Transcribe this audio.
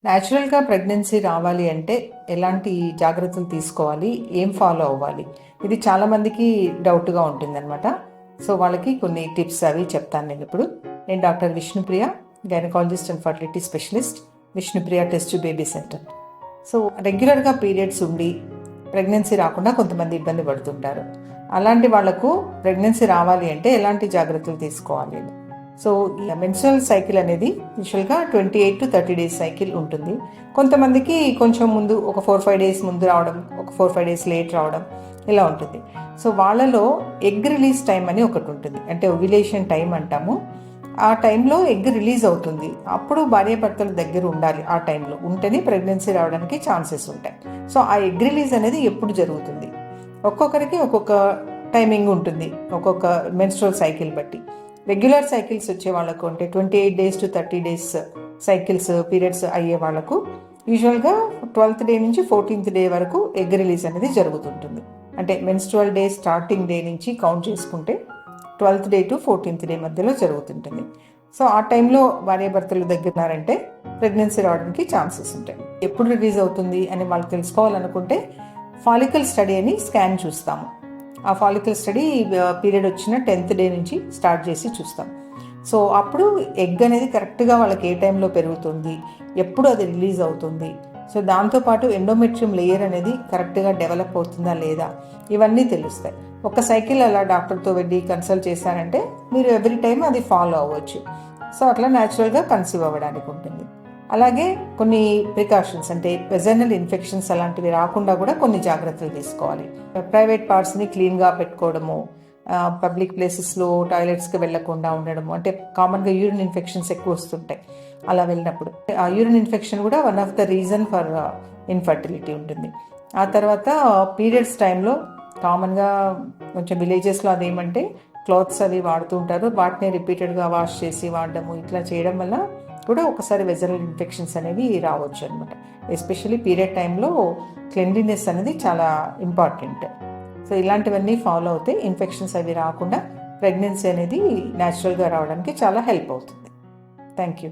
న్యాచురల్గా ప్రెగ్నెన్సీ రావాలి అంటే ఎలాంటి జాగ్రత్తలు తీసుకోవాలి, ఏం ఫాలో అవ్వాలి, ఇది చాలామందికి డౌట్గా ఉంటుందన్నమాట. సో వాళ్ళకి కొన్ని టిప్స్ అవి చెప్తాను నేను ఇప్పుడు. నేను doctor Vishnupriya, gynaecologist and fertility specialist, Vishnupriya test baby centre. So రెగ్యులర్గా పీరియడ్స్ ఉండి ప్రెగ్నెన్సీ రాకుండా కొంతమంది ఇబ్బంది పడుతుంటారు. అలాంటి వాళ్లకు ప్రెగ్నెన్సీ రావాలి అంటే ఎలాంటి జాగ్రత్తలు తీసుకోవాలి? సో ఈ మెన్స్ట్రువల్ సైకిల్ అనేది యూజువల్గా 28 to 30 డేస్ సైకిల్ ఉంటుంది. కొంతమందికి కొంచెం ముందు ఒక 4-5 డేస్ ముందు రావడం, ఒక 4-5 డేస్ లేట్ రావడం ఇలా ఉంటుంది. సో వాళ్ళలో ఎగ్ రిలీజ్ టైం అని ఒకటి ఉంటుంది, అంటే ఓవ్యులేషన్ టైం అంటాము. ఆ టైంలో ఎగ్ రిలీజ్ అవుతుంది. అప్పుడు భార్యాభర్తల దగ్గర ఉండాలి. ఆ టైంలో ఉంటేనే ప్రెగ్నెన్సీ రావడానికి ఛాన్సెస్ ఉంటాయి. సో ఆ ఎగ్ రిలీజ్ అనేది ఎప్పుడు జరుగుతుంది? ఒక్కొక్కరికి ఒక్కొక్క టైమింగ్ ఉంటుంది, ఒక్కొక్క మెన్స్ట్రువల్ సైకిల్ బట్టి. రెగ్యులర్ సైకిల్స్ వచ్చే వాళ్ళకు, అంటే 28 days to 30 days cycles periods అయ్యే వాళ్ళకు యూజువల్గా 12th డే నుంచి 14th డే వరకు ఎగ్ రిలీజ్ అనేది జరుగుతుంటుంది. అంటే మెన్స్ట్రువల్ డే స్టార్టింగ్ డే నుంచి కౌంట్ చేసుకుంటే 12th day to 14th day మధ్యలో జరుగుతుంటుంది. సో ఆ టైంలో భార్యాభర్తలు దగ్గరున్నారంటే ప్రెగ్నెన్సీ రావడానికి ఛాన్సెస్ ఉంటాయి. ఎప్పుడు రిలీజ్ అవుతుంది అని వాళ్ళు తెలుసుకోవాలనుకుంటే ఫాలికల్ స్టడీ అని స్కాన్ చూస్తాము. ఆ ఫాలికల్ స్టడీ పీరియడ్ వచ్చిన 10th డే నుంచి స్టార్ట్ చేసి చూస్తాం. సో అప్పుడు ఎగ్ అనేది కరెక్ట్గా వాళ్ళకి ఏ టైంలో పెరుగుతుంది, ఎప్పుడు అది రిలీజ్ అవుతుంది, సో దాంతోపాటు ఎండోమెట్రియం లేయర్ అనేది కరెక్ట్గా డెవలప్ అవుతుందా లేదా, ఇవన్నీ తెలుస్తాయి. ఒక సైకిల్ అలా డాక్టర్తో వెళ్ళి కన్సల్ట్ చేశారంటే మీరు ఎవ్రీ టైం అది ఫాలో అవ్వచ్చు. సో అట్లా న్యాచురల్గా కన్సీవ్ అవ్వడానికి ఉంటుంది. అలాగే కొన్ని ప్రికాషన్స్, అంటే వెజైనల్ ఇన్ఫెక్షన్స్ అలాంటివి రాకుండా కూడా కొన్ని జాగ్రత్తలు తీసుకోవాలి. ప్రైవేట్ పార్ట్స్ని క్లీన్గా పెట్టుకోవడము, పబ్లిక్ ప్లేసెస్లో టాయిలెట్స్కి వెళ్లకుండా ఉండడము, అంటే కామన్గా యూరిన్ ఇన్ఫెక్షన్స్ ఎక్కువ వస్తుంటాయి అలా వెళ్ళినప్పుడు. ఆ యూరిన్ ఇన్ఫెక్షన్ కూడా one of the reason for infertility ఉంటుంది. ఆ తర్వాత పీరియడ్స్ టైంలో కామన్గా కొంచెం విలేజెస్లో అదేమంటే క్లాత్స్ అవి వాడుతూ ఉంటారు, వాటిని రిపీటెడ్గా వాష్ చేసి వాడడము, ఇట్లా చేయడం వల్ల కూడా ఒకసారి వెజనల్ ఇన్ఫెక్షన్స్ అనేవి రావచ్చు అనమాట. ఎస్పెషల్లీ పీరియడ్ టైంలో క్లెన్లీనెస్ అనేది చాలా ఇంపార్టెంట్. సో ఇలాంటివన్నీ ఫాలో అవుతే ఇన్ఫెక్షన్స్ అవి రాకుండా ప్రెగ్నెన్సీ అనేది న్యాచురల్గా రావడానికి చాలా హెల్ప్ అవుతుంది. Thank you.